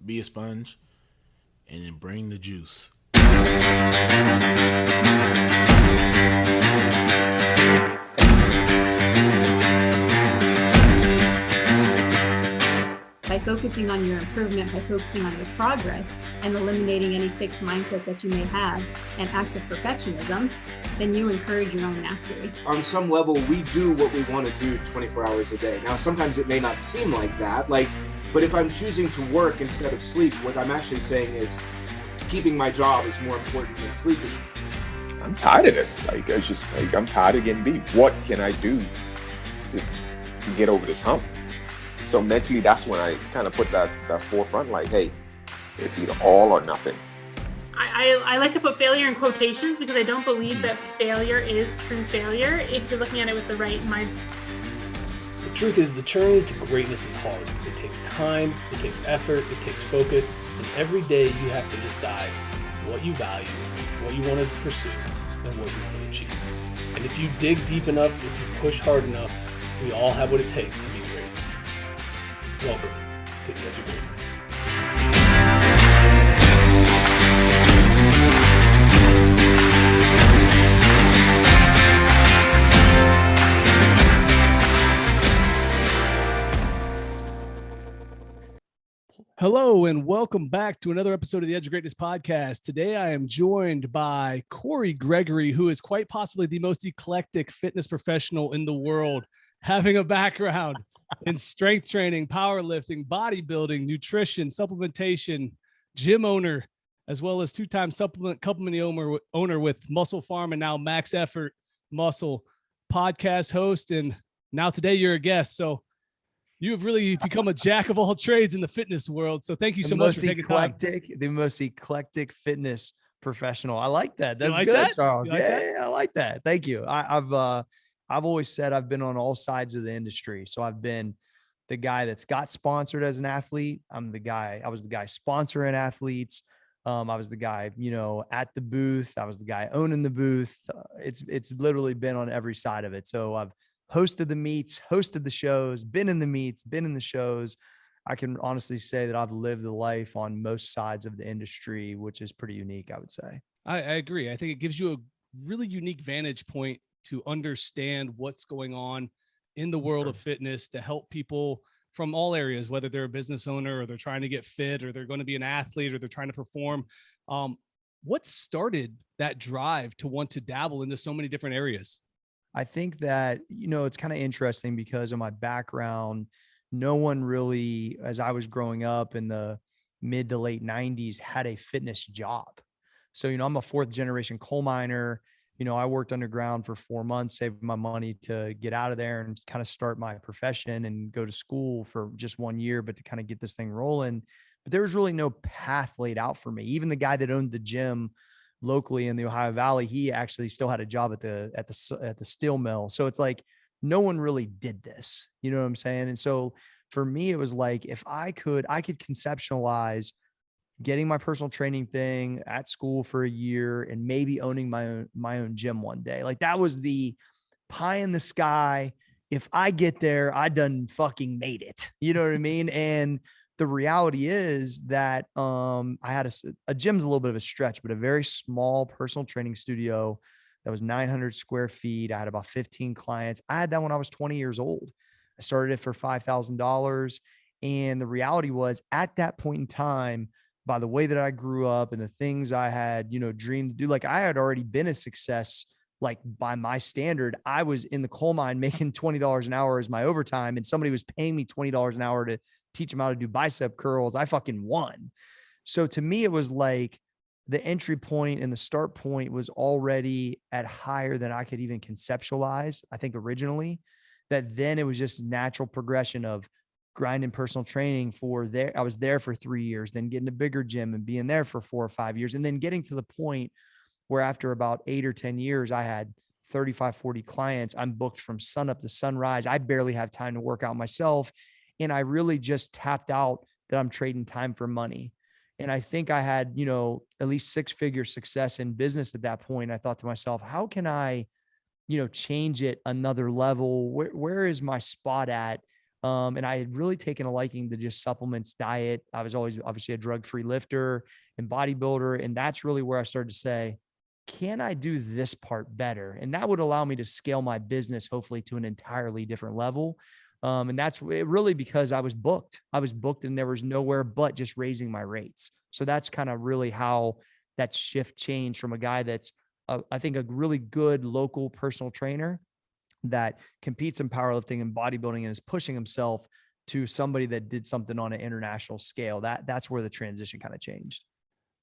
be a sponge, and then bring the juice. By focusing on your improvement, by focusing on your progress, and eliminating any fixed mindset that you may have and acts of perfectionism, then you encourage your own mastery. On some level, we do what we want to do 24 hours a day. Now, sometimes it may not seem like that, but if I'm choosing to work instead of sleep, what I'm actually saying is keeping my job is more important than sleeping. I'm tired of this. I'm tired of getting beat. What can I do to get over this hump? So mentally, that's when I kind of put that forefront, like, hey, it's either all or nothing. I like to put failure in quotations because I don't believe that failure is true failure if you're looking at it with the right mindset. The truth is, the journey to greatness is hard. It takes time, it takes effort, it takes focus, and every day you have to decide what you value, what you want to pursue, and what you want to achieve. And if you dig deep enough, if you push hard enough, we all have what it takes to be great. Welcome to the Edge of Greatness. Hello and welcome back to another episode of the Edge of Greatness podcast. Today I am joined by Cory Gregory, who is quite possibly the most eclectic fitness professional in the world, having a background in strength training, powerlifting, bodybuilding, nutrition, supplementation, gym owner, as well as two-time supplement company owner with Muscle Farm and now Max Effort Muscle, podcast host, and now today you're a guest. So you have really become a jack of all trades in the fitness world. So thank you so much for taking time. The most eclectic fitness professional. I like that. That's like good, that? Charles. Like that? Yeah, I like that. Thank you. I've always said I've been on all sides of the industry. So I've been the guy that's got sponsored as an athlete. I was the guy sponsoring athletes. I was the guy, at the booth. I was the guy owning the booth. It's literally been on every side of it. So I've hosted the meets, hosted the shows, been in the meets, been in the shows. I can honestly say that I've lived the life on most sides of the industry, which is pretty unique, I would say. I agree. I think it gives you a really unique vantage point to understand what's going on in the world of fitness to help people from all areas, whether they're a business owner or they're trying to get fit or they're going to be an athlete or they're trying to perform. What started that drive to want to dabble into so many different areas? I think that, it's kind of interesting because of my background, no one really, as I was growing up in the mid to late 90s, had a fitness job. So, I'm a fourth generation coal miner. I worked underground for 4 months, saved my money to get out of there and kind of start my profession and go to school for just 1 year, but to kind of get this thing rolling. But there was really no path laid out for me. Even the guy that owned the gym locally in the Ohio Valley, he actually still had a job at the steel mill. So it's like, no one really did this, you know what I'm saying? And so for me, it was like, if I could conceptualize getting my personal training thing at school for a year and maybe owning my own gym one day. Like that was the pie in the sky. If I get there, I done fucking made it, you know what I mean? And the reality is that I had a gym's a little bit of a stretch, but a very small personal training studio that was 900 square feet. I had about 15 clients. I had that when I was 20 years old. I started it for $5,000. And the reality was at that point in time, by the way that I grew up and the things I had, dreamed to do, like I had already been a success. Like by my standard, I was in the coal mine making $20 an hour as my overtime. And somebody was paying me $20 an hour to teach them how to do bicep curls. I fucking won. So to me, it was like the entry point and the start point was already at higher than I could even conceptualize. I think originally that then it was just natural progression of grinding personal training I was there for 3 years, then getting a bigger gym and being there for 4 or 5 years. And then getting to the point where after about 8 or 10 years, I had 35, 40 clients. I'm booked from sun up to sunrise. I barely have time to work out myself. And I really just tapped out that I'm trading time for money. And I think I had, at least 6-figure success in business at that point. I thought to myself, how can I, change it another level? Where is my spot at? And I had really taken a liking to just supplements, diet. I was always obviously a drug-free lifter and bodybuilder. And that's really where I started to say, can I do this part better? And that would allow me to scale my business, hopefully to an entirely different level. And that's really because I was booked. And there was nowhere but just raising my rates. So that's kind of really how that shift changed from a guy that's, I think, a really good local personal trainer that competes in powerlifting and bodybuilding and is pushing himself to somebody that did something on an international scale. That's where the transition kind of changed.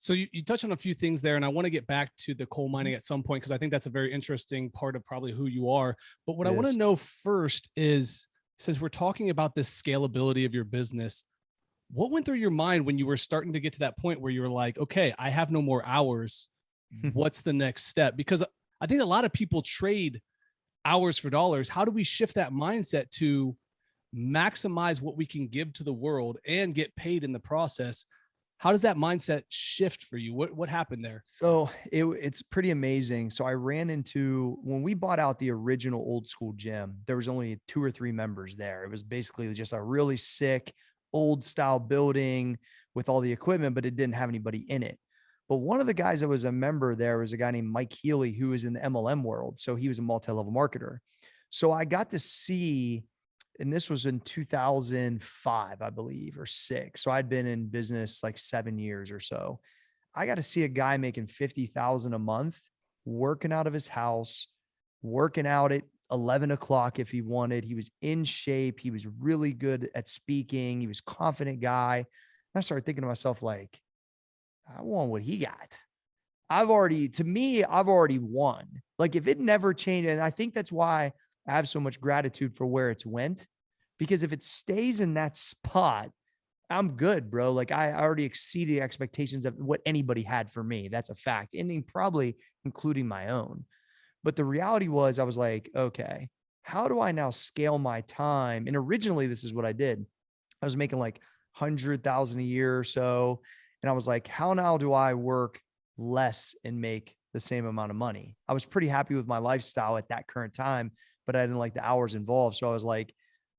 So you touched on a few things there, and I want to get back to the coal mining at some point, because I think that's a very interesting part of probably who you are. But what I want to know first is, since we're talking about this scalability of your business, what went through your mind when you were starting to get to that point where you were like, okay, I have no more hours. What's the next step? Because I think a lot of people trade hours for dollars. How do we shift that mindset to maximize what we can give to the world and get paid in the process? How does that mindset shift for you? What happened there? So it's pretty amazing. So I ran into, when we bought out the original old school gym, there was only 2 or 3 members there. It was basically just a really sick old style building with all the equipment, but it didn't have anybody in it. But one of the guys that was a member there was a guy named Mike Healy, who was in the MLM world. So he was a multi-level marketer. So I got to see, and this was in 2005, I believe, or 6. So I'd been in business like 7 years or so. I got to see a guy making $50,000 a month, working out of his house, working out at 11 o'clock if he wanted. He was in shape. He was really good at speaking. He was a confident guy. And I started thinking to myself, like, I want what he got. I've already won. Like, if it never changed, and I think that's why I have so much gratitude for where it's went, because if it stays in that spot, I'm good, bro. Like, I already exceeded expectations of what anybody had for me. That's a fact, ending probably including my own. But the reality was, I was like, okay, how do I now scale my time? And originally, this is what I did. I was making like 100,000 a year or so. And I was like, how now do I work less and make the same amount of money? I was pretty happy with my lifestyle at that current time, but I didn't like the hours involved. So I was like, I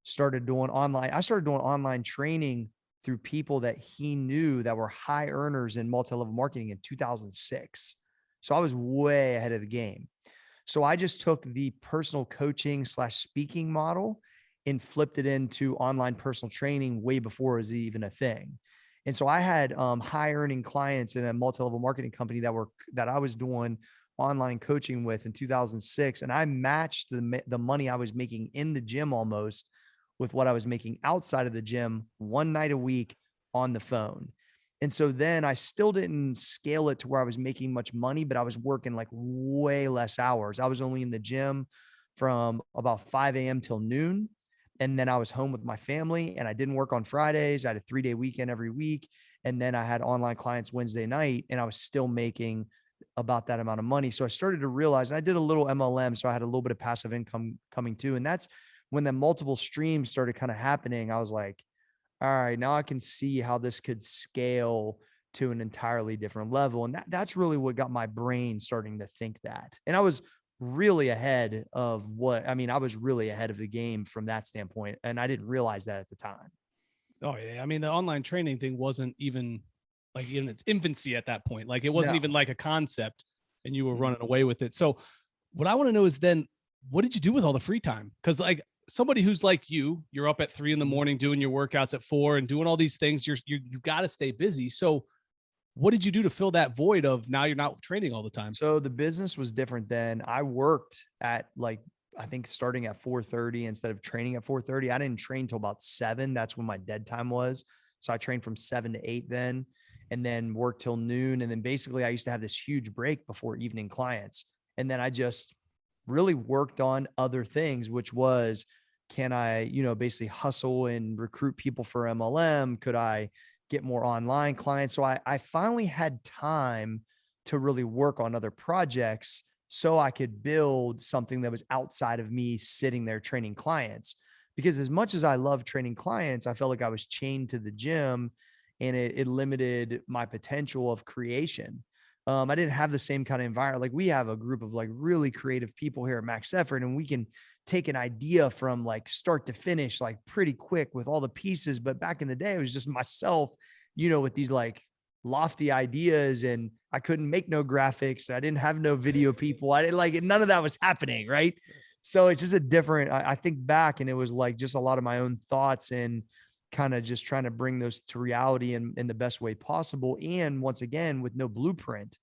started doing online training through people that he knew that were high earners in multi-level marketing in 2006. So I was way ahead of the game. So I just took the personal coaching / speaking model and flipped it into online personal training way before it was even a thing. And so I had high earning clients in a multi-level marketing company that I was doing online coaching with in 2006. And I matched the money I was making in the gym almost with what I was making outside of the gym one night a week on the phone. And so then I still didn't scale it to where I was making much money, but I was working like way less hours. I was only in the gym from about 5 a.m. till noon. And then I was home with my family, and I didn't work on Fridays. I had a 3-day weekend every week. And then I had online clients Wednesday night, and I was still making about that amount of money. So I started to realize, and I did a little MLM. So I had a little bit of passive income coming too. And that's when the multiple streams started kind of happening. I was like, all right, now I can see how this could scale to an entirely different level. And that's really what got my brain starting to think that. And I was really ahead of I was really ahead of the game from that standpoint. And I didn't realize that at the time. Oh yeah. I mean, the online training thing wasn't even like in its infancy at that point. Like, it wasn't even like a concept, and you were running away with it. So what I want to know is then, what did you do with all the free time? Cause like somebody who's like you're up at 3 a.m. doing your workouts at 4 and doing all these things. You've got to stay busy. So what did you do to fill that void of now you're not training all the time? So the business was different then. I worked at I think starting at 4:30 instead of training at 4:30. I didn't train till about 7. That's when my dead time was. So I trained from 7 to 8 then, and then worked till noon. And then basically I used to have this huge break before evening clients. And then I just really worked on other things, which was, can I, basically hustle and recruit people for MLM? Could I get more online clients? So I finally had time to really work on other projects so I could build something that was outside of me sitting there training clients. Because as much as I love training clients, I felt like I was chained to the gym, and it limited my potential of creation. I didn't have the same kind of environment. Like we have a group of like really creative people here at Max Effort, and we can take an idea from like start to finish, like pretty quick with all the pieces. But back in the day, it was just myself, with these like lofty ideas, and I couldn't make no graphics. I didn't have no video people. I didn't like it. None of that was happening. Right. So it's just a different, I think back, and it was like just a lot of my own thoughts and kind of just trying to bring those to reality in the best way possible. And once again, with no blueprint.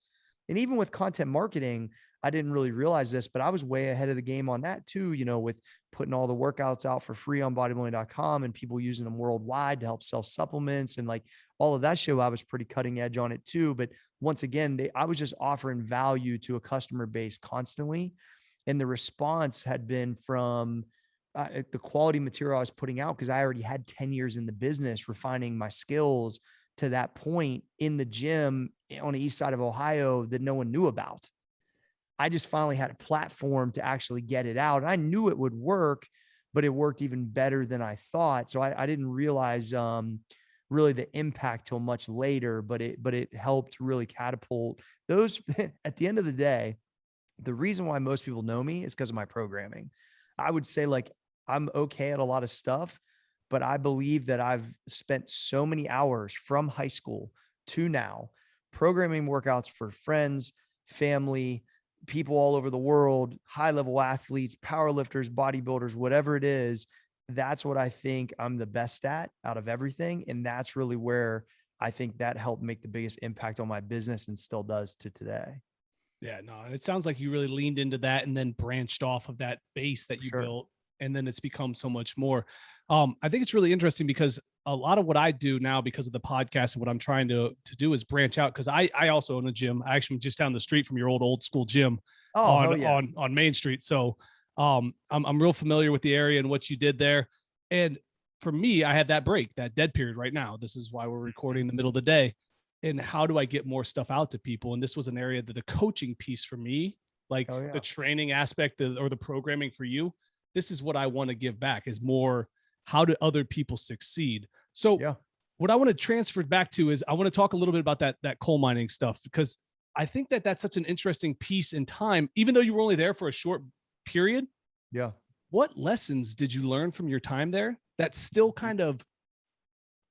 And even with content marketing, I didn't really realize this, but I was way ahead of the game on that too, with putting all the workouts out for free on bodybuilding.com and people using them worldwide to help sell supplements and like all of that show. I was pretty cutting edge on it too. But once again, I was just offering value to a customer base constantly. And the response had been from the quality material I was putting out, because I already had 10 years in the business, refining my skills to that point in the gym on the east side of Ohio that no one knew about. I just finally had a platform to actually get it out. And I knew it would work, but it worked even better than I thought. So I didn't realize really the impact till much later, but it helped really catapult those. At the end of the day, the reason why most people know me is because of my programming. I would say like I'm okay at a lot of stuff, but I believe that I've spent so many hours from high school to now programming workouts for friends, family, people all over the world, high-level athletes, powerlifters, bodybuilders, whatever it is. That's what I think I'm the best at out of everything. And that's really where I think that helped make the biggest impact on my business and still does to today. Yeah, no, it sounds like you really leaned into that and then branched off of that base that you built. And then it's become so much more. I think it's really interesting because a lot of what I do now, because of the podcast and what I'm trying to do, is branch out. Because I also own a gym. I actually just down the street from your old school gym on Main Street. So I'm real familiar with the area and what you did there. And for me, I had that break, that dead period right now. This is why we're recording in the middle of the day. And how do I get more stuff out to people? And this was an area that the coaching piece for me, like the training aspect or the programming for you, this is what I want to give back, is more, how do other people succeed? So what I want to transfer back to is I want to talk a little bit about that coal mining stuff, because I think that that's such an interesting piece in time, even though you were only there for a short period. Yeah. What lessons did you learn from your time there that still kind of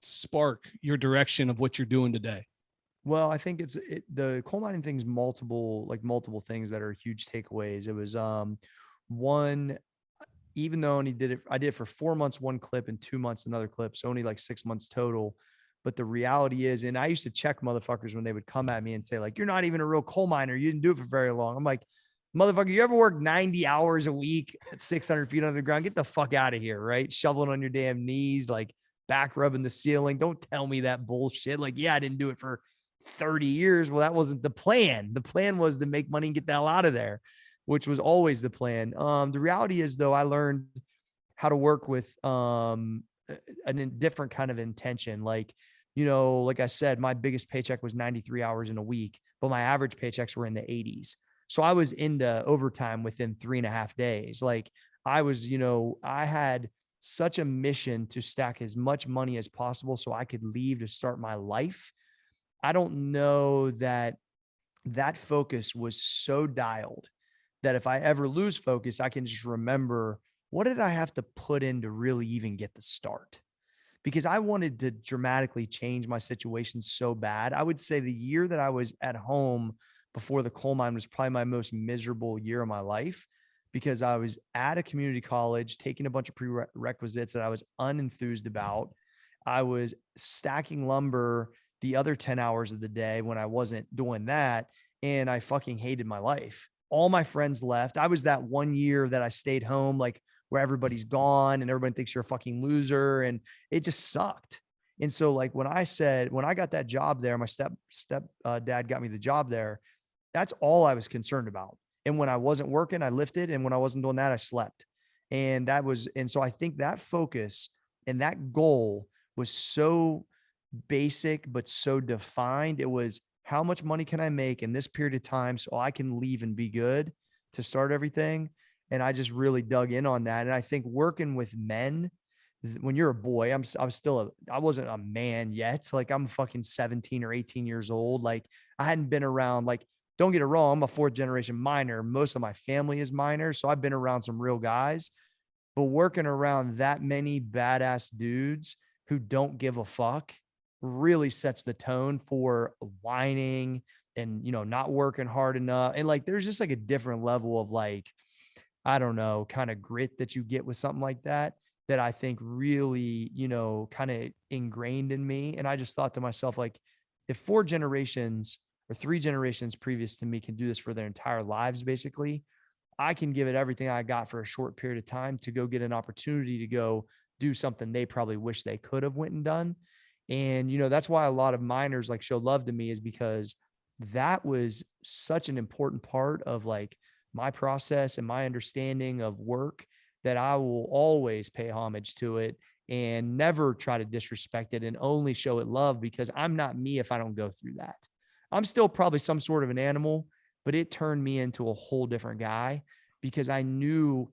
spark your direction of what you're doing today? Well, I think the coal mining thing's multiple things that are huge takeaways. It was one, even though I did it for 4 months, one clip, and 2 months, another clip. So only like 6 months total. But the reality is, and I used to check motherfuckers when they would come at me and say like, you're not even a real coal miner. You didn't do it for very long. I'm like, motherfucker, you ever work 90 hours a week at 600 feet under the ground? Get the fuck out of here. Right. Shoveling on your damn knees, like back rubbing the ceiling. Don't tell me that bullshit. Like, yeah, I didn't do it for 30 years. Well, that wasn't the plan. The plan was to make money and get the hell out of there, which was always the plan. The reality is, though, I learned how to work with a different kind of intention. Like, like I said, my biggest paycheck was 93 hours in a week, but my average paychecks were in the 80s. So I was into overtime within 3.5 days. Like I was, I had such a mission to stack as much money as possible so I could leave to start my life. I don't know that focus was so dialed that if I ever lose focus, I can just remember, what did I have to put in to really even get the start? Because I wanted to dramatically change my situation so bad. I would say the year that I was at home before the coal mine was probably my most miserable year of my life, because I was at a community college taking a bunch of prerequisites that I was unenthused about. I was stacking lumber the other 10 hours of the day when I wasn't doing that. And I fucking hated my life. All my friends left. I was that 1 year that I stayed home, like where everybody's gone and everybody thinks you're a fucking loser. And it just sucked. And so like when I got that job there, my step dad got me the job there. That's all I was concerned about. And when I wasn't working, I lifted. And when I wasn't doing that, I slept. And so I think that focus and that goal was so basic, but so defined. It was, how much money can I make in this period of time so I can leave and be good to start everything? And I just really dug in on that. And I think working with men when you're a boy, I wasn't a man yet. Like I'm fucking 17 or 18 years old. Like I hadn't been around, like, don't get it wrong, I'm a fourth generation miner. Most of my family is miners. So I've been around some real guys, but working around that many badass dudes who don't give a fuck really sets the tone for whining and, not working hard enough. And like, there's just like a different level of like, I don't know, kind of grit that you get with something like that I think really, kind of ingrained in me. And I just thought to myself, like, if 4 generations or 3 generations previous to me can do this for their entire lives, basically, I can give it everything I got for a short period of time to go get an opportunity to go do something they probably wish they could have went and done. And, that's why a lot of miners like show love to me, is because that was such an important part of like my process and my understanding of work, that I will always pay homage to it and never try to disrespect it, and only show it love, because I'm not me if I don't go through that. I'm still probably some sort of an animal, but it turned me into a whole different guy, because I knew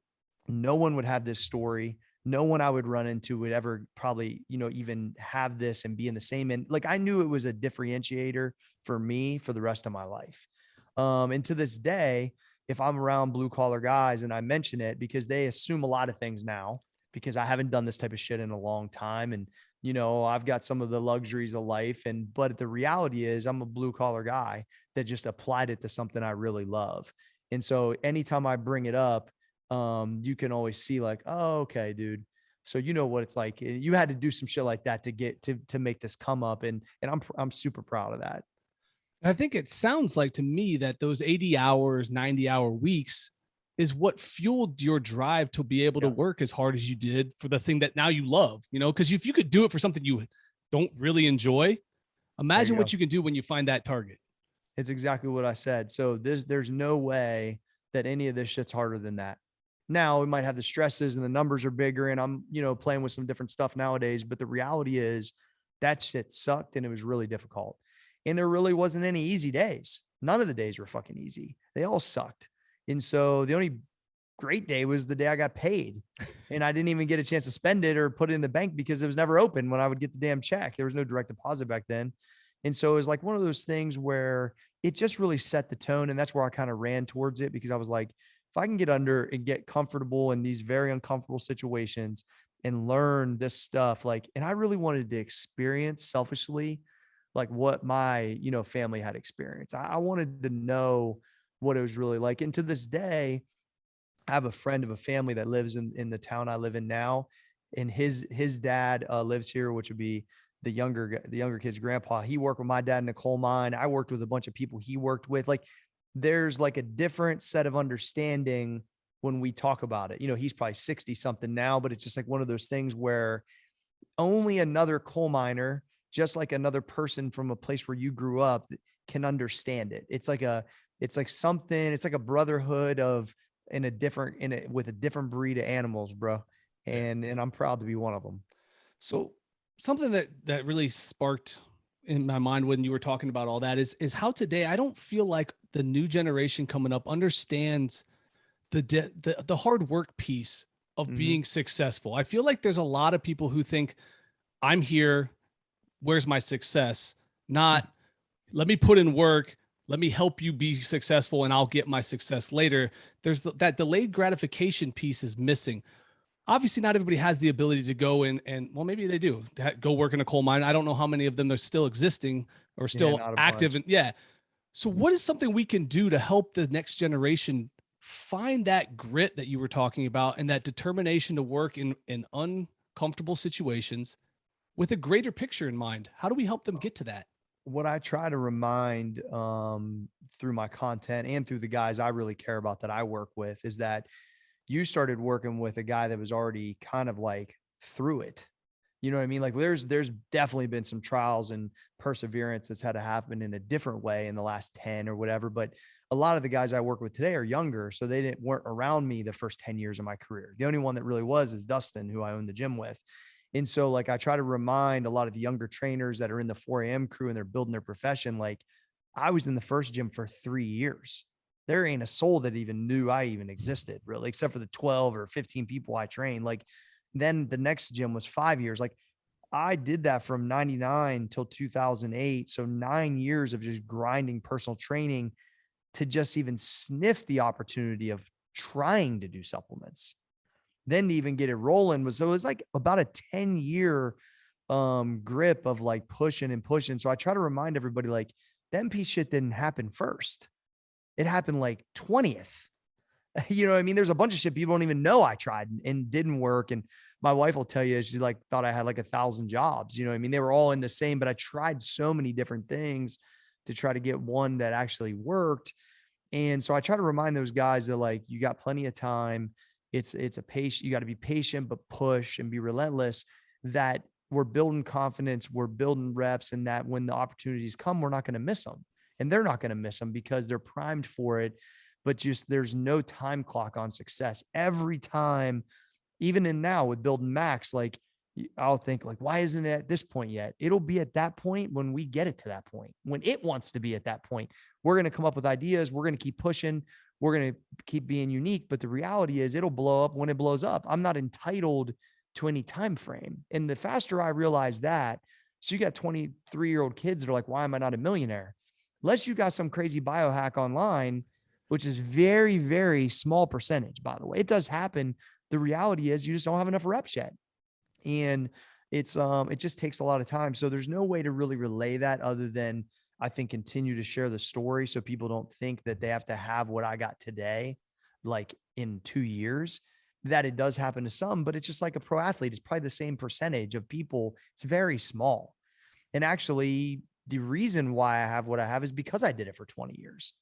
no one would have this story. No one I would run into would ever probably, even have this and be in the same. And like, I knew it was a differentiator for me for the rest of my life. And to this day, if I'm around blue collar guys and I mention it, because they assume a lot of things now, because I haven't done this type of shit in a long time. And, I've got some of the luxuries of life. But the reality is I'm a blue collar guy that just applied it to something I really love. And so anytime I bring it up, you can always see like, oh, okay, dude. So you know what it's like. You had to do some shit like that to get to make this come up. And I'm super proud of that. I think it sounds like to me that those 80 hours, 90-hour weeks is what fueled your drive to be able to work as hard as you did for the thing that now you love, because if you could do it for something you don't really enjoy, imagine what you can do when you find that target. It's exactly what I said. So there's no way that any of this shit's harder than that. Now we might have the stresses and the numbers are bigger, and I'm, playing with some different stuff nowadays, but the reality is that shit sucked and it was really difficult. And there really wasn't any easy days. None of the days were fucking easy. They all sucked. And so the only great day was the day I got paid, and I didn't even get a chance to spend it or put it in the bank because it was never open when I would get the damn check. There was no direct deposit back then. And so it was like one of those things where it just really set the tone. And that's where I kind of ran towards it, because I was like, if I can get under and get comfortable in these very uncomfortable situations and learn this stuff, like, and I really wanted to experience selfishly, like what my, family had experienced. I wanted to know what it was really like. And to this day, I have a friend of a family that lives in the town I live in now. And his dad lives here, which would be the younger kid's grandpa. He worked with my dad in a coal mine. I worked with a bunch of people he worked with. Like, there's like a different set of understanding when we talk about it. He's probably 60 something now, but it's just like one of those things where only another coal miner, just like another person from a place where you grew up, can understand it. It's like a brotherhood with a different breed of animals, bro. And I'm proud to be one of them. So something that really sparked in my mind when you were talking about all that is how today I don't feel like the new generation coming up understands the hard work piece of being successful. I feel like there's a lot of people who think I'm here, where's my success? Not let me put in work, let me help you be successful and I'll get my success later. There's that delayed gratification piece is missing. Obviously, not everybody has the ability to go in and well, maybe they do go work in a coal mine. I don't know how many of them are still existing or still active. And so what is something we can do to help the next generation find that grit that you were talking about and that determination to work in uncomfortable situations with a greater picture in mind? How do we help them get to that? What I try to remind through my content and through the guys I really care about that I work with is that you started working with a guy that was already kind of like through it. You know what I mean? Like there's definitely been some trials and perseverance that's had to happen in a different way in the last 10 or whatever. But a lot of the guys I work with today are younger. So they weren't around me the first 10 years of my career. The only one that really was is Dustin, who I own the gym with. And so like, I try to remind a lot of the younger trainers that are in the 4 a.m. crew and they're building their profession. Like I was in the first gym for 3 years. There ain't a soul that even knew I even existed really, except for the 12 or 15 people I trained. Like Then the next gym was 5 years. Like I did that from 99 till 2008. So 9 years of just grinding personal training to just even sniff the opportunity of trying to do supplements. Then to even get it rolling so it was like about a 10-year grip of like pushing and pushing. So I try to remind everybody, like, the MP shit didn't happen first. It happened like 20th. You know what I mean? There's a bunch of shit people don't even know I tried and didn't work. And my wife will tell you, she like thought I had like 1,000 jobs. You know what I mean? They were all in the same, but I tried so many different things to try to get one that actually worked. And so I try to remind those guys that, like, you got plenty of time. It's a patient. You got to be patient, but push and be relentless. That we're building confidence, we're building reps, and that when the opportunities come, we're not going to miss them, and they're not going to miss them because they're primed for it. But just there's no time clock on success. Every time, even in now with building Max, like I'll think like, why isn't it at this point yet? It'll be at that point when we get it to that point, when it wants to be at that point. We're going to come up with ideas. We're going to keep pushing. We're going to keep being unique. But the reality is it'll blow up when it blows up. I'm not entitled to any time frame. And the faster I realize that, so you got 23-year-old kids that are like, why am I not a millionaire? Unless you got some crazy biohack online, which is very, very small percentage, by the way. It does happen. The reality is you just don't have enough reps yet. And it just takes a lot of time. So there's no way to really relay that other than, I think, continue to share the story so people don't think that they have to have what I got today, like in 2 years. That it does happen to some, but it's just like a pro athlete. It's probably the same percentage of people. It's very small. And actually, the reason why I have what I have is because I did it for 20 years.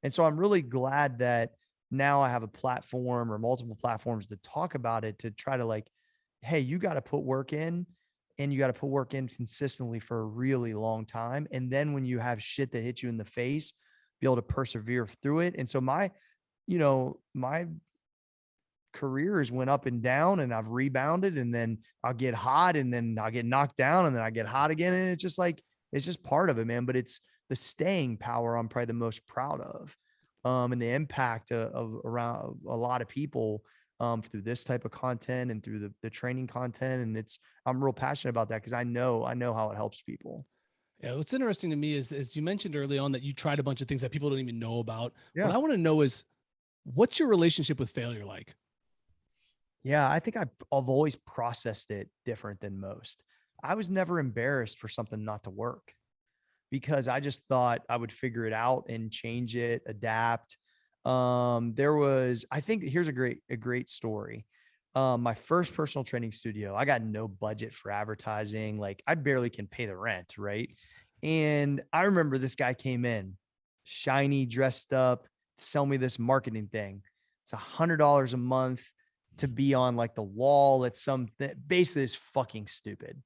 And so I'm really glad that now I have a platform or multiple platforms to talk about it, to try to like, hey, you got to put work in, and you got to put work in consistently for a really long time. And then when you have shit that hits you in the face, be able to persevere through it. And so my careers went up and down, and I've rebounded, and then I'll get hot, and then I'll get knocked down, and then I get hot again. And it's just like, it's just part of it, man. But it's the staying power I'm probably the most proud of, and the impact of around a lot of people through this type of content and through the training content. And I'm real passionate about that because I know how it helps people. Yeah, what's interesting to me is you mentioned early on that you tried a bunch of things that people don't even know about. Yeah. What I want to know is, what's your relationship with failure like? Yeah, I think I've always processed it different than most. I was never embarrassed for something not to work because I just thought I would figure it out and change it, adapt. I think here's a great story. My first personal training studio, I got no budget for advertising. Like I barely can pay the rent. Right. And I remember this guy came in shiny, dressed up to sell me this marketing thing. It's $100 a month to be on like the wall at something. Basically is fucking stupid.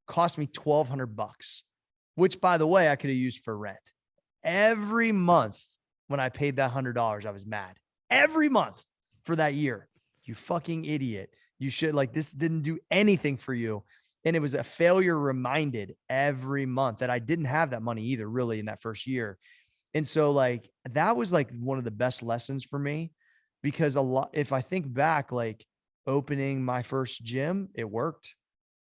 Cost me $1,200, which by the way, I could have used for rent. Every month when I paid that $100, I was mad. Every month for that year. You fucking idiot. You should, like, this didn't do anything for you. And it was a failure reminded every month that I didn't have that money either, really, in that first year. And so like, that was like one of the best lessons for me, because if I think back, like opening my first gym, it worked.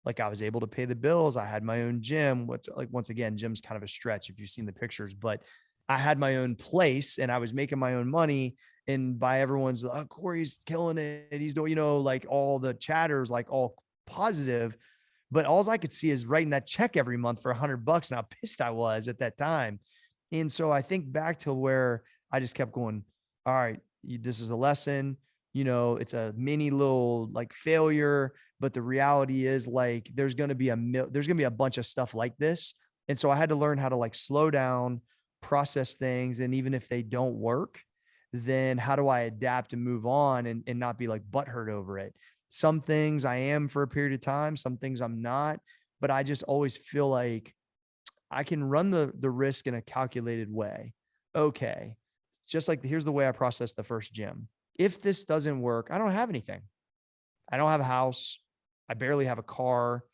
Like I was able to pay the bills. I had my own gym. Once again, gym's kind of a stretch if you've seen the pictures, but I had my own place and I was making my own money. And by everyone's, oh, Corey's killing it. He's doing, like all the chatters, like all positive, but all I could see is writing that check every month for $100 and how pissed I was at that time. And so I think back to where I just kept going, all right, this is a lesson, it's a mini little like failure, but the reality is like, there's going to be a bunch of stuff like this. And so I had to learn how to like slow down, process things. And even if they don't work, then how do I adapt and move on and not be like butthurt over it? Some things I am for a period of time, some things I'm not, but I just always feel like I can run the risk in a calculated way. Okay. Just like here's the way I processed the first gym. If this doesn't work, I don't have anything. I don't have a house. I barely have a car.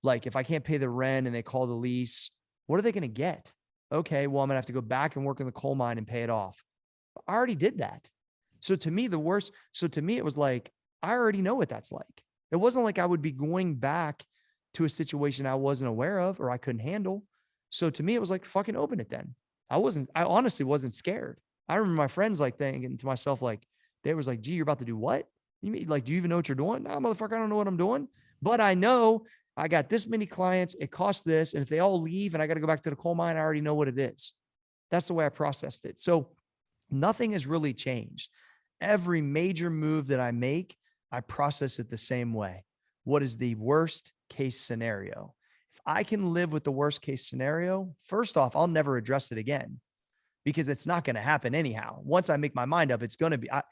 Like if I can't pay the rent and they call the lease, what are they going to get? Okay, well, I'm going to have to go back and work in the coal mine and pay it off. I already did that. So to me, it was like, I already know what that's like. It wasn't like I would be going back to a situation I wasn't aware of or I couldn't handle. So to me, it was like, fucking open it then. I honestly wasn't scared. I remember my friends like thinking to myself, like, they was like, gee, you're about to do what? You mean, like, do you even know what you're doing? Nah, motherfucker, I don't know what I'm doing, but I know I got this many clients. It costs this. And if they all leave and I got to go back to the coal mine, I already know what it is. That's the way I processed it. So nothing has really changed. Every major move that I make, I process it the same way. What is the worst case scenario? If I can live with the worst case scenario, first off, I'll never address it again because it's not going to happen anyhow. Once I make my mind up, it's going to be, I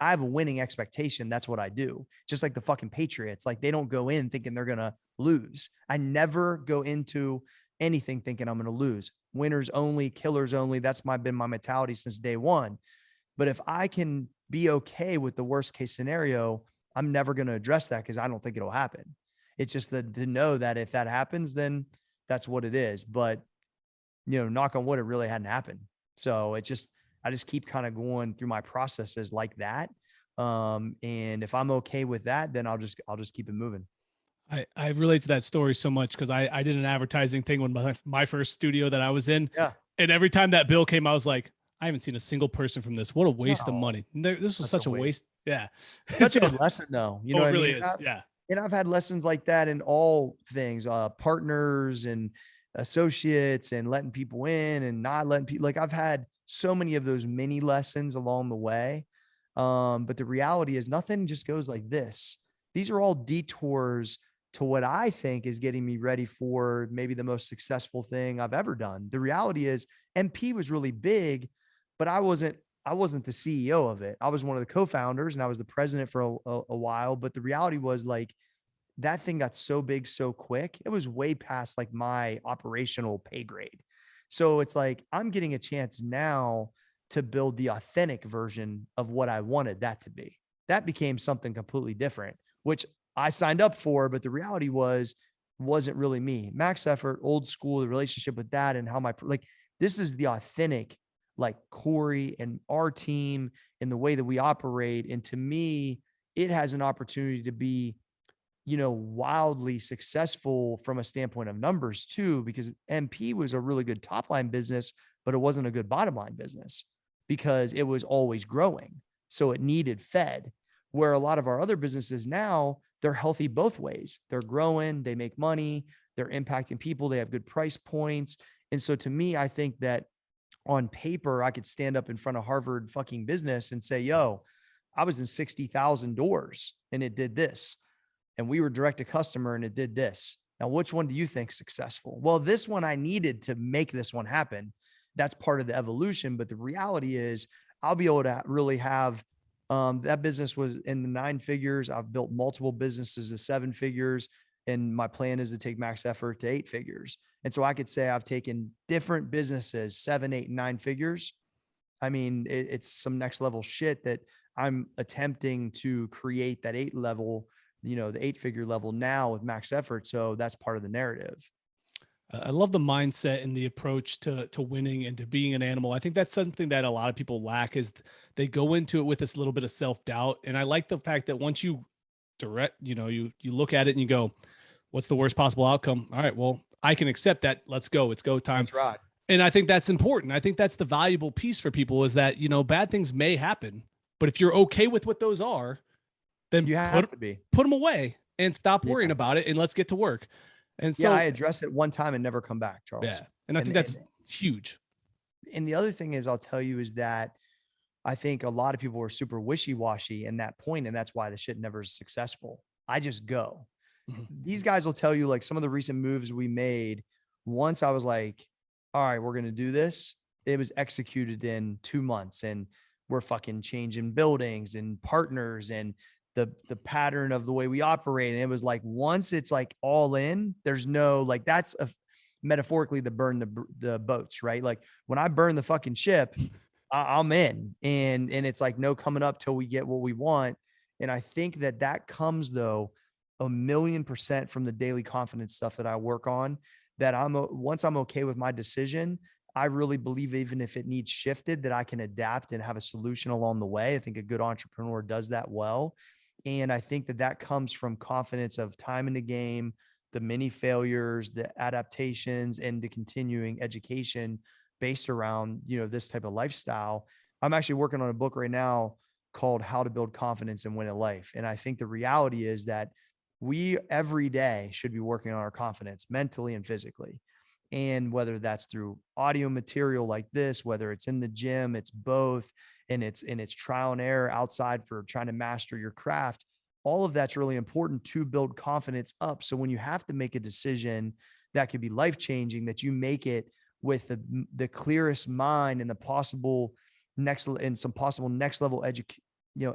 have a winning expectation. That's what I do. Just like the fucking Patriots. Like, they don't go in thinking they're going to lose. I never go into anything thinking I'm going to lose. Winners only, killers only. That's been my mentality since day one. But if I can be okay with the worst case scenario, I'm never going to address that because I don't think it'll happen. It's just that to know that if that happens, then that's what it is. But, knock on wood, it really hadn't happened. So I just keep kind of going through my processes like that. And if I'm okay with that, then I'll just keep it moving. I relate to that story so much because I did an advertising thing when my first studio that I was in. Yeah. And every time that bill came, I was like, I haven't seen a single person from this. What a waste of money. This was such a waste. Yeah. Such a good lesson though. You know what really I mean? is. Yeah. And I've had lessons like that in all things, partners and associates and letting people in and not letting people, like, I've had so many of those mini lessons along the way. But the reality is nothing just goes like this. These are all detours to what I think is getting me ready for maybe the most successful thing I've ever done. The reality is MP was really big, but I wasn't the CEO of it. I was one of the co-founders and I was the president for a while. But the reality was, like, that thing got so big so quick. It was way past like my operational pay grade. So it's like, I'm getting a chance now to build the authentic version of what I wanted that to be. That became something completely different, which I signed up for. But the reality wasn't really me. Max effort, old school, the relationship with that and how this is the authentic, like, Cory and our team and the way that we operate. And to me, it has an opportunity to be, wildly successful from a standpoint of numbers too, because MP was a really good top line business, but it wasn't a good bottom line business because it was always growing. So it needed fed, where a lot of our other businesses now, they're healthy both ways. They're growing, they make money, they're impacting people, they have good price points. And so to me, I think that on paper, I could stand up in front of Harvard fucking business and say, yo, I was in 60,000 doors and it did this. And we were direct to customer and it did this. Now, which one do you think is successful? Well, this one I needed to make this one happen. That's part of the evolution. But the reality is I'll be able to really have, that business was in the 9 figures. I've built multiple businesses to 7 figures. And my plan is to take max effort to 8 figures. And so I could say I've taken different businesses, 7, 8, 9 figures. I mean, it's some next level shit that I'm attempting to create that 8 level, the 8-figure level now with max effort. So that's part of the narrative. I love the mindset and the approach to winning and to being an animal. I think that's something that a lot of people lack, is they go into it with this little bit of self-doubt. And I like the fact that once you you look at it and you go, what's the worst possible outcome? All right, well, I can accept that. Let's go. It's go time. That's right. And I think that's important. I think that's the valuable piece for people, is that, bad things may happen, but if you're okay with what those are, then you have to put them away and stop worrying about it and let's get to work. And so I address it one time and never come back, Charles. Yeah. And I think that's huge. And the other thing is, I'll tell you, is that I think a lot of people are super wishy-washy in that point, and that's why the shit never is successful. I just go. Mm-hmm. These guys will tell you, like, some of the recent moves we made, once I was like, all right, we're going to do this, it was executed in 2 months, and we're fucking changing buildings and partners and the pattern of the way we operate. And it was like, once it's like all in, there's no, like, that's metaphorically the burn the boats, right? Like, when I burn the fucking ship, I'm in, and it's like no coming up till we get what we want. And I think that comes, though, 1,000,000% from the daily confidence stuff that I work on, that once I'm okay with my decision, I really believe even if it needs shifted, that I can adapt and have a solution along the way. I think a good entrepreneur does that well. And I think that that comes from confidence of time in the game, the many failures, the adaptations, and the continuing education based around, this type of lifestyle. I'm actually working on a book right now called How to Build Confidence and Win at Life. And I think the reality is that we every day should be working on our confidence mentally and physically. And whether that's through audio material like this, whether it's in the gym, it's both, and it's trial and error outside for trying to master your craft. All of that's really important to build confidence up. So when you have to make a decision that could be life-changing, that you make it with the clearest mind and the possible next level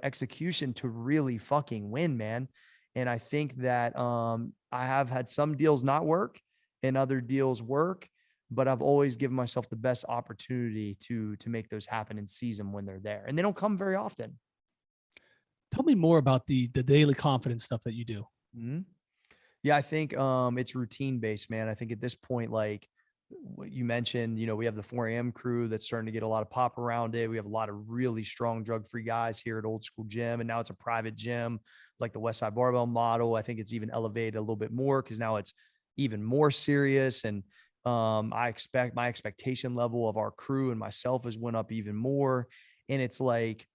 execution to really fucking win, man. And I think that I have had some deals not work and other deals work, but I've always given myself the best opportunity to make those happen and seize them when they're there. And they don't come very often. Tell me more about the daily confidence stuff that you do. Mm-hmm. Yeah, I think it's routine based, man. I think at this point, like what you mentioned, we have the 4 a.m. crew that's starting to get a lot of pop around it. We have a lot of really strong drug-free guys here at Old School Gym. And now it's a private gym, like the Westside Barbell model. I think it's even elevated a little bit more because now it's even more serious. And I expect my expectation level of our crew and myself has went up even more. And it's like,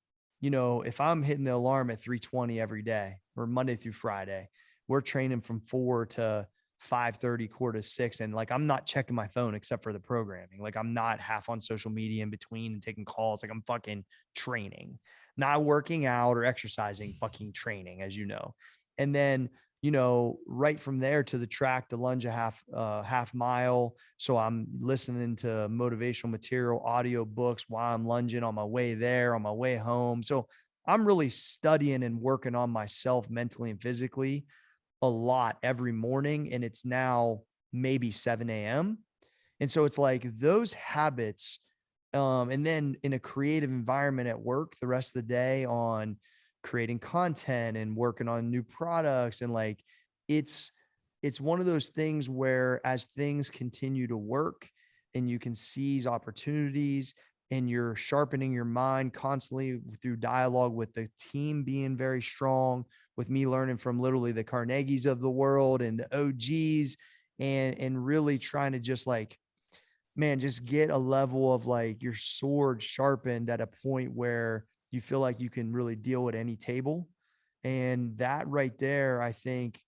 if I'm hitting the alarm at 3:20 every day or Monday through Friday, we're training from 4 to 5:30, 4 to 6. And like, I'm not checking my phone except for the programming. Like I'm not half on social media in between and taking calls. Like I'm fucking training, not working out or exercising, fucking training, as you know. And then, right from there to the track to lunge a half mile. So I'm listening to motivational material, audio books while I'm lunging on my way there, on my way home. So I'm really studying and working on myself mentally and physically a lot every morning. And it's now maybe 7 a.m. And so it's like those habits. And then in a creative environment at work, the rest of the day on creating content and working on new products. And like, it's one of those things where as things continue to work and you can seize opportunities and you're sharpening your mind constantly through dialogue with the team being very strong, with me learning from literally the Carnegies of the world and the OGs and really trying to just like, man, just get a level of like your sword sharpened at a point where you feel like you can really deal at any table. And that right there, I think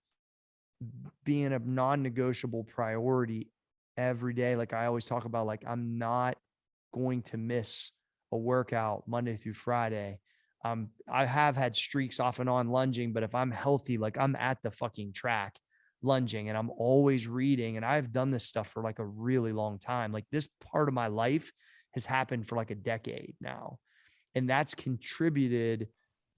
being a non-negotiable priority every day. Like I always talk about, like, I'm not going to miss a workout Monday through Friday. I have had streaks off and on lunging, but if I'm healthy, like I'm at the fucking track lunging and I'm always reading. And I've done this stuff for like a really long time. Like this part of my life has happened for like a decade now. And that's contributed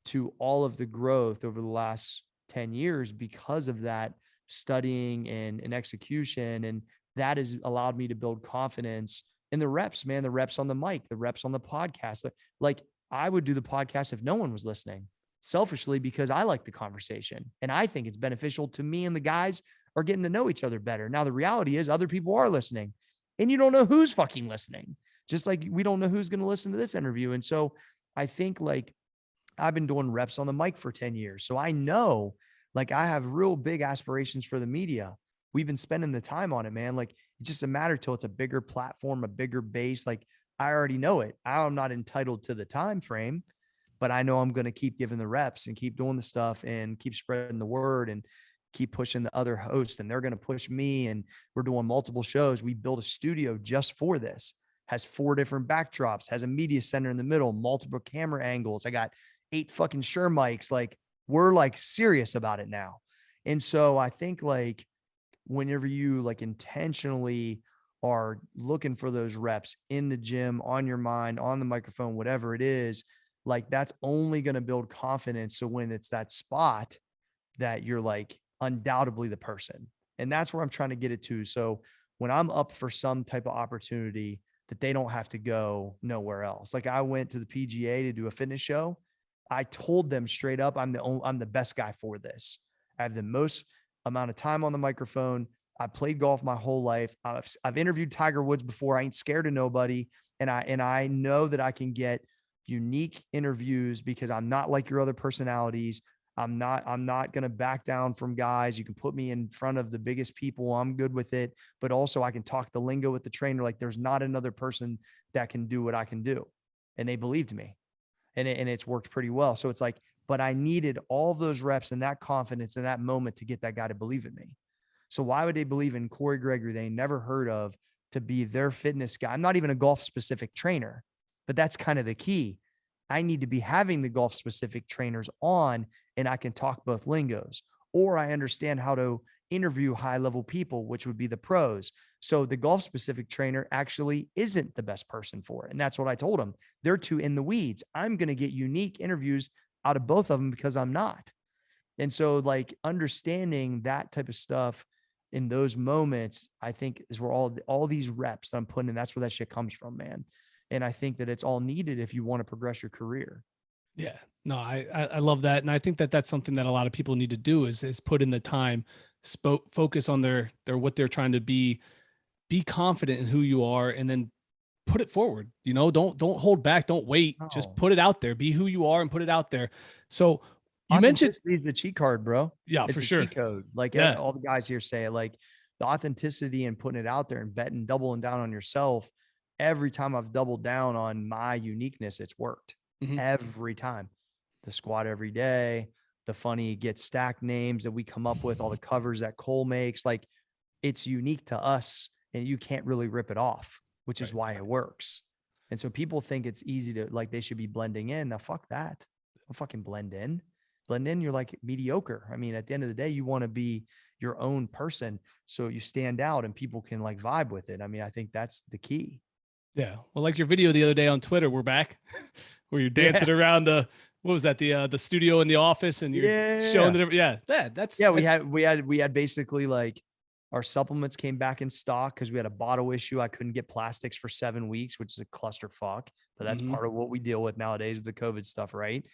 to all of the growth over the last 10 years because of that studying and execution. And that has allowed me to build confidence in the reps, man, the reps on the mic, the reps on the podcast. Like I would do the podcast if no one was listening, selfishly, because I like the conversation and I think it's beneficial to me, and the guys are getting to know each other better. Now, the reality is other people are listening and you don't know who's fucking listening. Just like we don't know who's going to listen to this interview. And so I think like I've been doing reps on the mic for 10 years. So I know like I have real big aspirations for the media. We've been spending the time on it, man. Like it's just a matter till it's a bigger platform, a bigger base. Like I already know it. I'm not entitled to the time frame, but I know I'm going to keep giving the reps and keep doing the stuff and keep spreading the word and keep pushing the other hosts. And they're going to push me. And we're doing multiple shows. We built a studio just for this. Has 4 different backdrops, has a media center in the middle, multiple camera angles. I got 8 fucking Shure mics. Like we're like serious about it now. And so I think like whenever you like intentionally are looking for those reps in the gym, on your mind, on the microphone, whatever it is, like that's only going to build confidence. So when it's that spot that you're like undoubtedly the person, and that's where I'm trying to get it to. So when I'm up for some type of opportunity, that they don't have to go nowhere else. Like I went to the PGA to do a fitness show. I told them straight up, I'm the best guy for this. I have the most amount of time on the microphone. I played golf my whole life. I've interviewed Tiger Woods before. I ain't scared of nobody. And I know that I can get unique interviews because I'm not like your other personalities. I'm not going to back down from guys. You can put me in front of the biggest people. I'm good with it. But also I can talk the lingo with the trainer. Like there's not another person that can do what I can do. And they believed me, and it's worked pretty well. So it's like, but I needed all of those reps and that confidence in that moment to get that guy to believe in me. So why would they believe in Cory Gregory they never heard of to be their fitness guy? I'm not even a golf specific trainer, but that's kind of the key. I need to be having the golf specific trainers on, and I can talk both lingos, or I understand how to interview high level people, which would be the pros. So the golf specific trainer actually isn't the best person for it. And that's what I told them. They're too in the weeds. I'm going to get unique interviews out of both of them because I'm not. And so like understanding that type of stuff in those moments, I think is where all these reps that I'm putting in, that's where that shit comes from, man. And I think that it's all needed if you want to progress your career. Yeah, no, I love that. And I think that that's something that a lot of people need to do is put in the time, focus on their what they're trying to be confident in who you are, and then put it forward. You know, don't hold back. Don't wait. No. Just put it out there, be who you are and put it out there. So you mentioned is the cheat code, bro. Yeah, it's for the sure. Cheat code. Like Yeah. all the guys here say it, like the authenticity and putting it out there and betting, doubling down on yourself. Every time I've doubled down on my uniqueness, it's worked. Mhm. Every time. The squat every day, the funny get stacked names that we come up with, all the covers that Cole makes, like it's unique to us and you can't really rip it off, which is why it works. And so people think it's easy to like, they should be blending in. Now fuck that. Don't fucking blend in. Blend in, you're like mediocre. I mean, at the end of the day, you want to be your own person so you stand out and people can like vibe with it. I mean, I think that's the key. Yeah. Well, like your video the other day on Twitter, we're back where you're dancing around what was that? The studio in the office, and you're showing we had basically like our supplements came back in stock because we had a bottle issue. I couldn't get plastics for 7 weeks, which is a clusterfuck, but that's part of what we deal with nowadays with the COVID stuff. Right.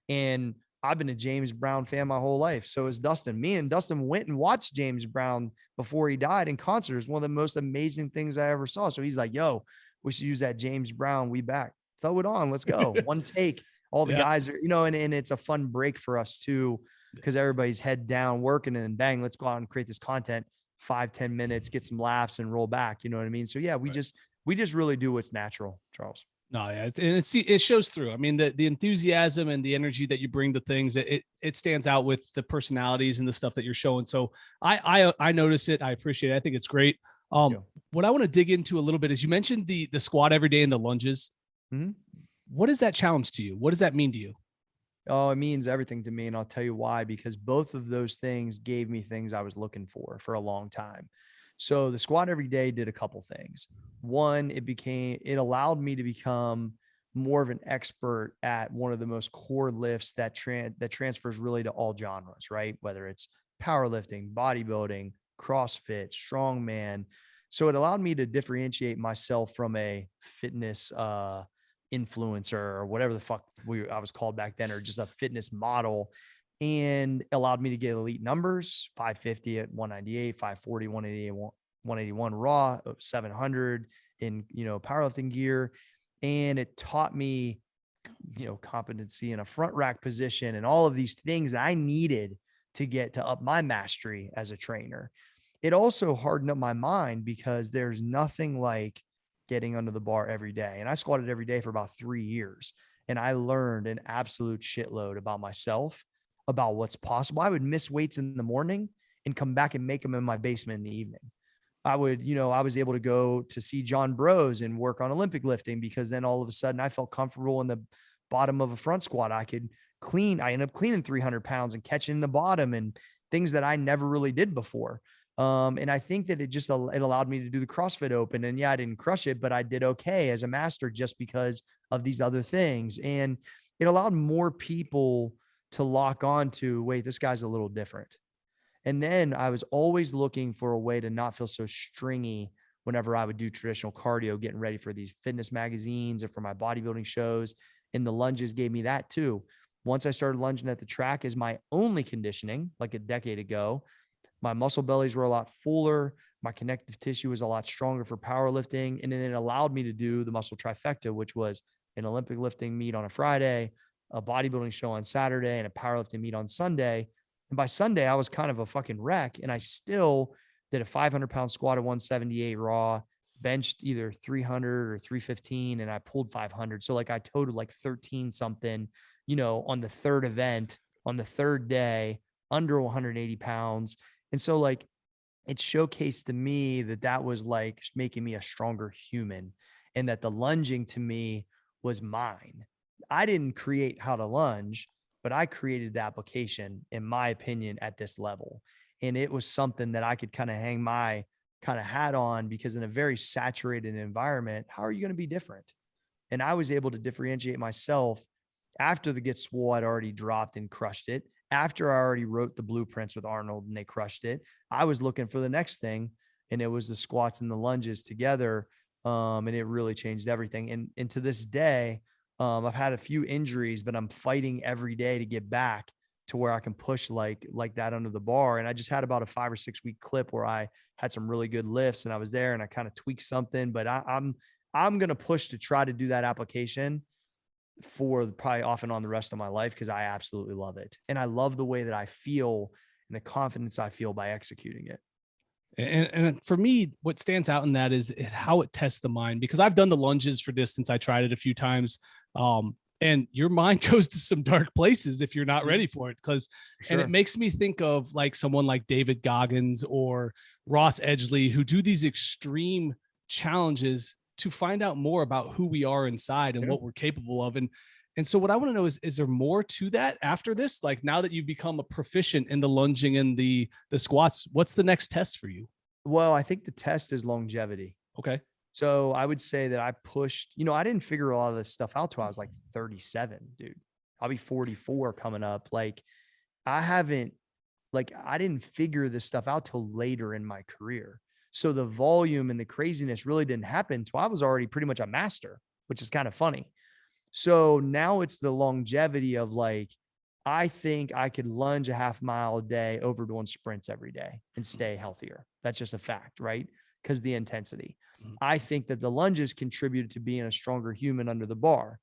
And I've been a James Brown fan my whole life. So is Dustin. Me and Dustin went and watched James Brown before he died in concert. It was one of the most amazing things I ever saw. So he's like, yo, we should use that James Brown. We back. Throw it on. Let's go. One take. All the guys are, you know, and it's a fun break for us too, because everybody's head down working, and then bang, let's go out and create this content, 5-10 minutes, get some laughs and roll back. You know what I mean? So yeah, we just really do what's natural, Charles. No, yeah, it shows through. I mean, the enthusiasm and the energy that you bring to things, it stands out with the personalities and the stuff that you're showing. So I notice it. I appreciate it. I think it's great. What I want to dig into a little bit is you mentioned the squat every day and the lunges. Mm-hmm. What is that challenge to you? What does that mean to you? Oh, it means everything to me. And I'll tell you why, because both of those things gave me things I was looking for a long time. So the squat every day did a couple things. One, it allowed me to become more of an expert at one of the most core lifts that transfers really to all genres, right? Whether it's powerlifting, bodybuilding, CrossFit, strongman. So it allowed me to differentiate myself from a fitness influencer or whatever the fuck I was called back then, or just a fitness model, and allowed me to get elite numbers, 550 at 198, 540, 181 raw, 700 in, powerlifting gear. And it taught me, competency in a front rack position and all of these things that I needed to get to up my mastery as a trainer. It also hardened up my mind because there's nothing like getting under the bar every day. And I squatted every day for about 3 years. And I learned an absolute shitload about myself, about what's possible. I would miss weights in the morning and come back and make them in my basement in the evening. I was able to go to see John Bros and work on Olympic lifting, because then all of a sudden I felt comfortable in the bottom of a front squat. I could clean. I ended up cleaning 300 pounds and catching the bottom, and things that I never really did before. And I think that it allowed me to do the CrossFit Open. And yeah, I didn't crush it, but I did okay as a master just because of these other things. And it allowed more people to lock on to, wait, this guy's a little different. And then I was always looking for a way to not feel so stringy whenever I would do traditional cardio, getting ready for these fitness magazines or for my bodybuilding shows. And the lunges gave me that too. Once I started lunging at the track as my only conditioning, like a decade ago, my muscle bellies were a lot fuller. My connective tissue was a lot stronger for powerlifting. And then it allowed me to do the muscle trifecta, which was an Olympic lifting meet on a Friday, a bodybuilding show on Saturday and a powerlifting meet on Sunday. And by Sunday, I was kind of a fucking wreck. And I still did a 500-pound squat at 178 raw, benched either 300 or 315, and I pulled 500. So like I totaled like 13 something, on the third event, on the third day, under 180 pounds. And so like it showcased to me that was like making me a stronger human, and that the lunging to me was mine. I didn't create how to lunge, but I created the application, in my opinion, at this level. And it was something that I could kind of hang my kind of hat on, because in a very saturated environment, how are you going to be different? And I was able to differentiate myself after the Get Swole I'd already dropped and crushed it. After I already wrote the blueprints with Arnold and they crushed it, I was looking for the next thing, and it was the squats and the lunges together. And it really changed everything. And to this day, I've had a few injuries, but I'm fighting every day to get back to where I can push like that under the bar. And I just had about a 5 or 6 week clip where I had some really good lifts, and I was there and I kind of tweaked something, but I'm going to push to try to do that application for probably off and on the rest of my life, because I absolutely love it. And I love the way that I feel and the confidence I feel by executing it. And for me, what stands out in that is how it tests the mind, because I've done the lunges for distance. I tried it a few times. And your mind goes to some dark places if you're not ready for it. And it makes me think of like someone like David Goggins or Ross Edgley, who do these extreme challenges to find out more about who we are inside and what we're capable of. And so what I want to know is there more to that after this? Like now that you've become a proficient in the lunging and the squats, what's the next test for you? Well, I think the test is longevity. Okay. So I would say that I pushed, I didn't figure a lot of this stuff out till I was like 37, dude. I'll be 44 coming up. Like I didn't figure this stuff out till later in my career. So the volume and the craziness really didn't happen until I was already pretty much a master, which is kind of funny. So now it's the longevity of like, I think I could lunge a half mile a day over doing sprints every day and stay healthier. That's just a fact, right? Because the intensity. I think that the lunges contributed to being a stronger human under the bar.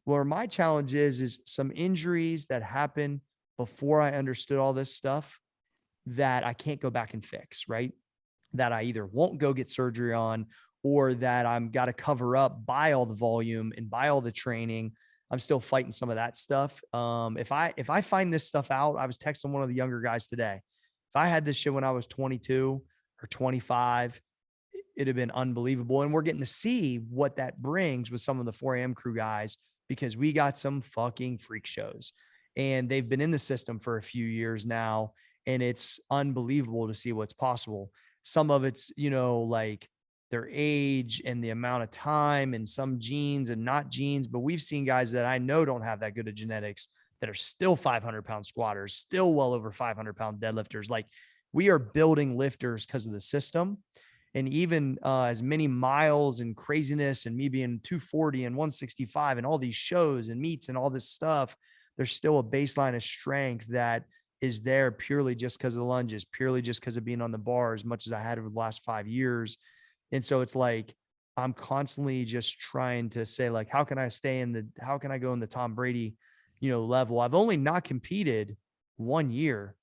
Where my challenge is some injuries that happen before I understood all this stuff that I can't go back and fix, right? That I either won't go get surgery on, or that I'm got to cover up by all the volume and by all the training. I'm still fighting some of that stuff. If I find this stuff out, I was texting one of the younger guys today. If I had this shit when I was 22 or 25, it'd have been unbelievable. And we're getting to see what that brings with some of the 4 a.m. crew guys, because we got some fucking freak shows and they've been in the system for a few years now. And it's unbelievable to see what's possible. Some of it's, like their age and the amount of time, and some genes and not genes, but we've seen guys that I know don't have that good of genetics that are still 500-pound squatters, still well over 500-pound deadlifters. Like we are building lifters because of the system. And even as many miles and craziness and me being 240 and 165 and all these shows and meets and all this stuff, there's still a baseline of strength that is there purely just because of the lunges, purely just because of being on the bar as much as I had over the last 5 years. And so it's like, I'm constantly just trying to say like, how can I go in the Tom Brady, level? I've only not competed 1 year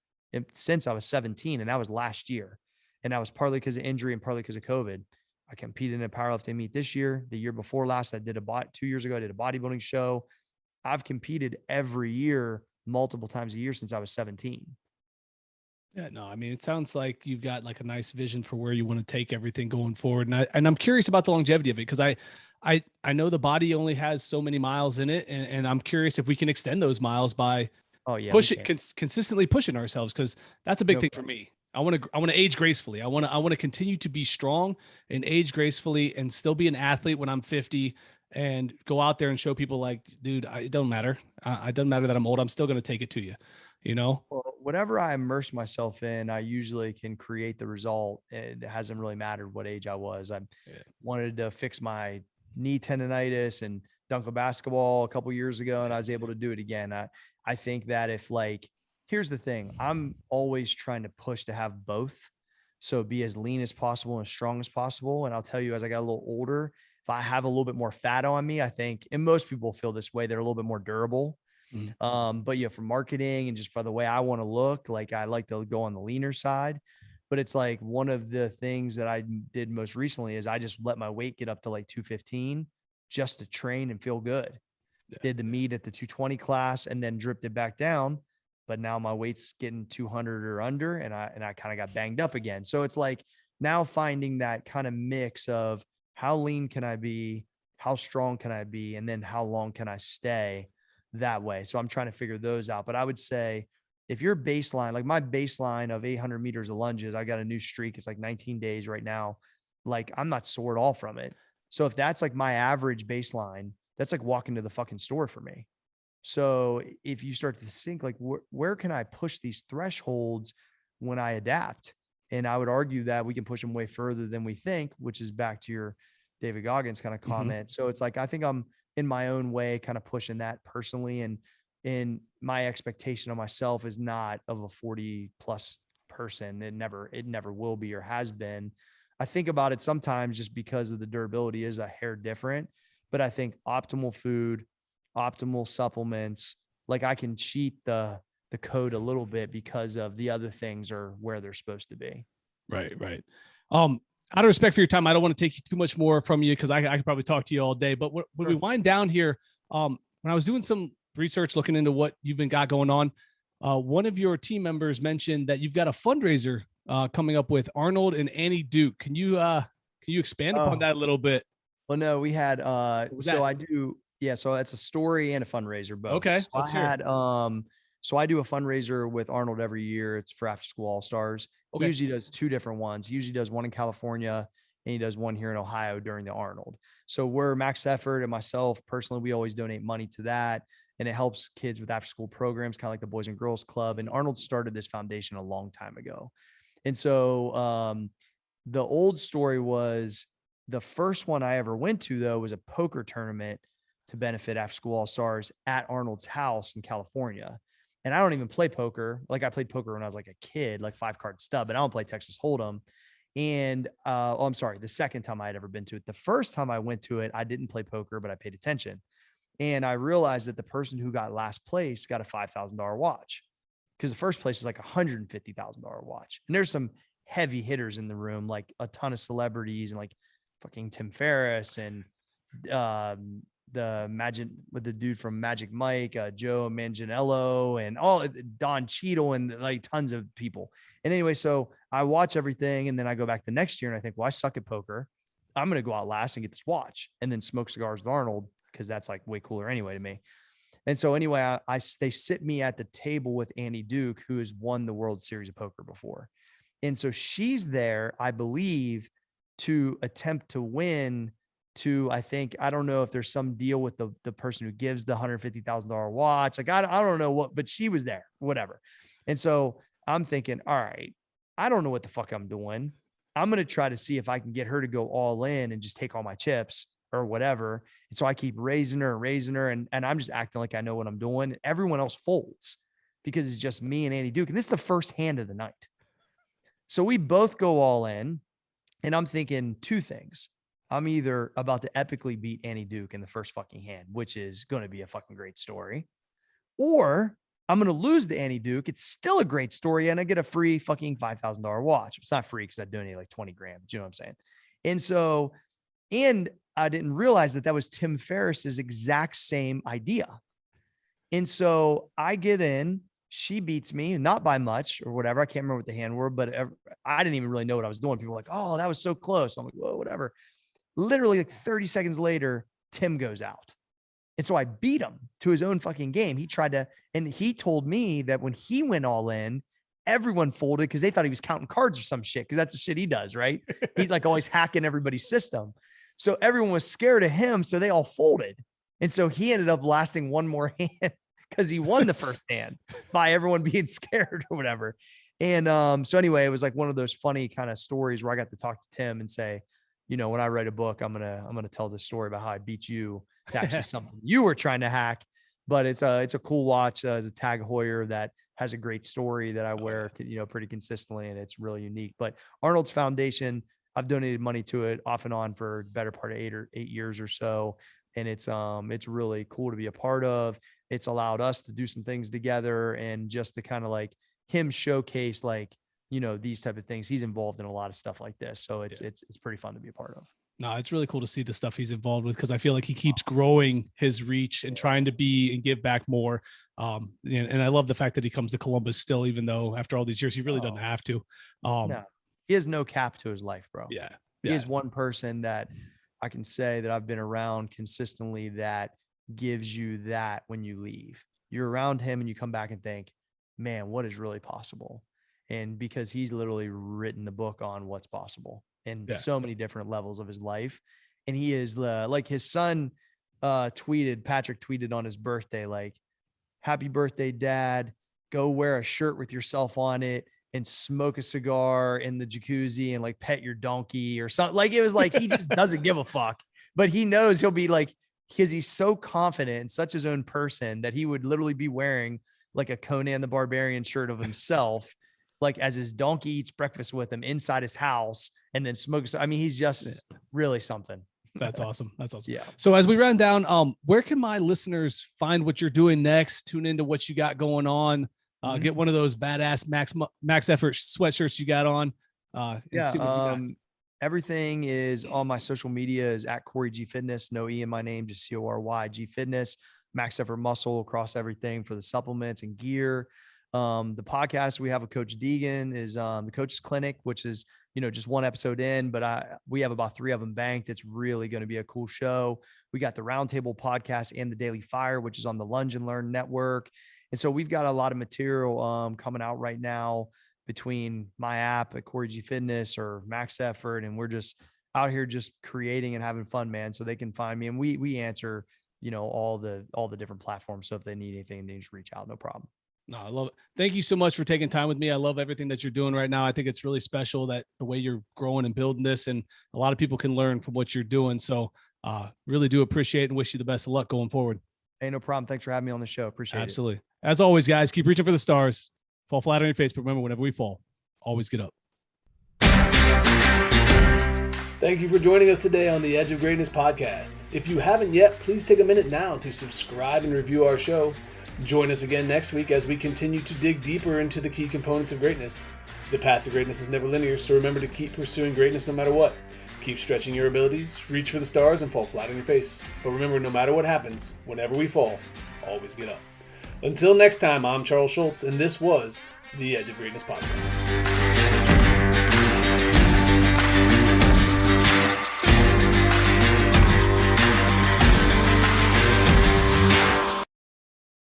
since I was 17. And that was last year. And that was partly because of injury and partly because of COVID. I competed in a powerlifting meet this year. The year before last, 2 years ago, I did a bodybuilding show. I've competed every year, multiple times a year since I was 17. Yeah, no, I mean, it sounds like you've got like a nice vision for where you want to take everything going forward. And I'm curious about the longevity of it, because I know the body only has so many miles in it. And I'm curious if we can extend those miles by consistently pushing ourselves, because that's a big thing for me. I want to age gracefully. I want to continue to be strong and age gracefully and still be an athlete when I'm 50 and go out there and show people like, dude, it don't matter. It doesn't matter that I'm old. I'm still going to take it to you, Well, whatever I immerse myself in, I usually can create the result. It hasn't really mattered what age I was. I wanted to fix my knee tendonitis and dunk a basketball a couple years ago, and I was able to do it again. I think that here's the thing. I'm always trying to push to have both. So be as lean as possible and as strong as possible. And I'll tell you, as I got a little older, if I have a little bit more fat on me, I think, and most people feel this way, they're a little bit more durable. But yeah, for marketing and just for the way I want to look, like I like to go on the leaner side. But it's like one of the things that I did most recently is I just let my weight get up to like 215 just to train and feel good. Did the meet at the 220 class and then dripped it back down. But now my weight's getting 200 or under, and I kind of got banged up again. So it's like now finding that kind of mix of how lean can I be, how strong can I be, and then how long can I stay that way. So I'm trying to figure those out. But I would say if your baseline, like my baseline of 800 meters of lunges, I got a new streak. It's like 19 days right now. Like I'm not sore at all from it. So if that's like my average baseline, that's like walking to the fucking store for me. So if you start to think like, where can I push these thresholds when I adapt? And I would argue that we can push them way further than we think, which is back to your David Goggins kind of comment. So it's like, I think I'm in my own way kind of pushing that personally. And my expectation of myself is not of a 40 plus person. It never will be or has been. I think about it sometimes just because of the durability is a hair different, but I think optimal food, optimal supplements, like I can cheat the code a little bit because of the other things are where they're supposed to be. Right. Out of respect for your time, I don't want to take too much more from you because I could probably talk to you all day. But when we wind down here, when I was doing some research, looking into what you've got going on, one of your team members mentioned that you've got a fundraiser coming up with Arnold and Annie Duke. Can you expand upon that a little bit? Well, no, we had so I do. Yeah, so it's a story and a fundraiser both. Okay, so so I do a fundraiser with Arnold every year. It's for After School All Stars. He usually does two different ones. He usually does one in California and he does one here in Ohio during the Arnold. So we're Max Effort and myself personally, we always donate money to that. And it helps kids with after school programs, kind of like the Boys and Girls Club. And Arnold started this foundation a long time ago. And so the old story was the first one I ever went to, though, was a poker tournament to benefit After School All Stars at Arnold's house in California. And I don't even play poker. Like I played poker when I was like a kid, like 5-card stub, and I don't play Texas Hold'em. And I'm sorry, the second time I had ever been to it. The first time I went to it, I didn't play poker, but I paid attention. And I realized that the person who got last place got a $5,000 watch because the first place is like a $150,000 watch. And there's some heavy hitters in the room, like a ton of celebrities and like fucking Tim Ferriss and the dude from Magic Mike, Joe Manganiello, and all Don Cheadle, and like tons of people. And anyway, so I watch everything, and then I go back the next year and I think, well, I suck at poker. I'm going to go out last and get this watch and then smoke cigars with Arnold because that's like way cooler anyway to me. And so anyway, they sit me at the table with Annie Duke, who has won the World Series of Poker before. And so she's there, I believe, to attempt to win I don't know if there's some deal with the person who gives the $150,000 watch. Like, I don't know what, but she was there, whatever. And so I'm thinking, all right, I don't know what the fuck I'm doing. I'm going to try to see if I can get her to go all in and just take all my chips or whatever. And so I keep raising her and I'm just acting like I know what I'm doing. Everyone else folds because it's just me and Annie Duke. And this is the first hand of the night. So we both go all in, and I'm thinking two things. I'm either about to epically beat Annie Duke in the first fucking hand, which is going to be a fucking great story, or I'm going to lose to Annie Duke. It's still a great story, and I get a free fucking $5,000 watch. It's not free because I donated like 20 grand. You know what I'm saying? And so, and I didn't realize that was Tim Ferriss's exact same idea. And so I get in. She beats me, not by much or whatever. I can't remember what the hand were, but I didn't even really know what I was doing. People were like, oh, that was so close. I'm like, whoa, whatever. Literally like 30 seconds later, Tim goes out. And so I beat him to his own fucking game. He tried to, and he told me that when he went all in, everyone folded because they thought he was counting cards or some shit. Cause that's the shit he does, right? He's like always hacking everybody's system. So everyone was scared of him. So they all folded. And so he ended up lasting one more hand because he won the first hand by everyone being scared or whatever. And so anyway, it was like one of those funny kind of stories where I got to talk to Tim and say, you know, when I write a book, I'm gonna tell this story about how I beat you to actually something you were trying to hack. But it's a cool watch. It's a Tag Heuer that has a great story that I wear, you know, pretty consistently, and it's really unique. But Arnold's Foundation, I've donated money to it off and on for the better part of 8 years or so, and it's really cool to be a part of. it's allowed us to do some things together, and just to kind of like him showcase, like, these type of things. He's involved in a lot of stuff like this. So it's pretty fun to be a part of. No, it's really cool to see the stuff he's involved with, because I feel like he keeps growing his reach and trying to be and give back more. And I love the fact that he comes to Columbus still, even though after all these years, he really doesn't have to. No, he has no cap to his life, bro. Yeah. He is one person that I can say that I've been around consistently that gives you that when you leave. You're around him and you come back and think, man, what is really possible? And because he's literally written the book on what's possible in so many different levels of his life. And he is like, his son Patrick tweeted on his birthday, like, happy birthday, Dad. Go wear a shirt with yourself on it and smoke a cigar in the jacuzzi and like pet your donkey or something. Like, it was like, he just doesn't give a fuck, but he knows he'll be like, because he's so confident and such his own person that he would literally be wearing like a Conan the Barbarian shirt of himself, like as his donkey eats breakfast with him inside his house and then smokes. I mean, he's just really something. That's awesome. That's awesome. Yeah. So as we run down, where can my listeners find what you're doing next? Tune into what you got going on. Get one of those badass max effort sweatshirts you got on. And see what you got. Everything is on my social media is at Cory G Fitness. No E in my name, just Cory G Fitness. Max effort muscle across everything for the supplements and gear. The podcast we have with Coach Deegan is the Coach's Clinic, which is, just one episode in, but we have about 3 of them banked. It's really going to be a cool show. We got the Roundtable podcast and the Daily Fire, which is on the Lunge and Learn Network. And so we've got a lot of material coming out right now between my app at Cory G Fitness or Max Effort. And we're just out here just creating and having fun, man. So they can find me, and we answer, all the different platforms. So if they need anything, they just reach out. No problem. No, I love it. Thank you so much for taking time with me. I love everything that you're doing right now. I think it's really special that the way you're growing and building this, and a lot of people can learn from what you're doing. So really do appreciate and wish you the best of luck going forward. Hey, no problem. Thanks for having me on the show. Appreciate it. Absolutely. As always, guys, keep reaching for the stars. Fall flat on your face, but remember, whenever we fall, always get up. Thank you for joining us today on the Edge of Greatness podcast. If you haven't yet, please take a minute now to subscribe and review our show. Join us again next week as we continue to dig deeper into the key components of greatness. The path to greatness is never linear, so remember to keep pursuing greatness no matter what. Keep stretching your abilities, reach for the stars, and fall flat on your face. But remember, no matter what happens, whenever we fall, always get up. Until next time, I'm Charles Schultz, and this was the Edge of Greatness podcast.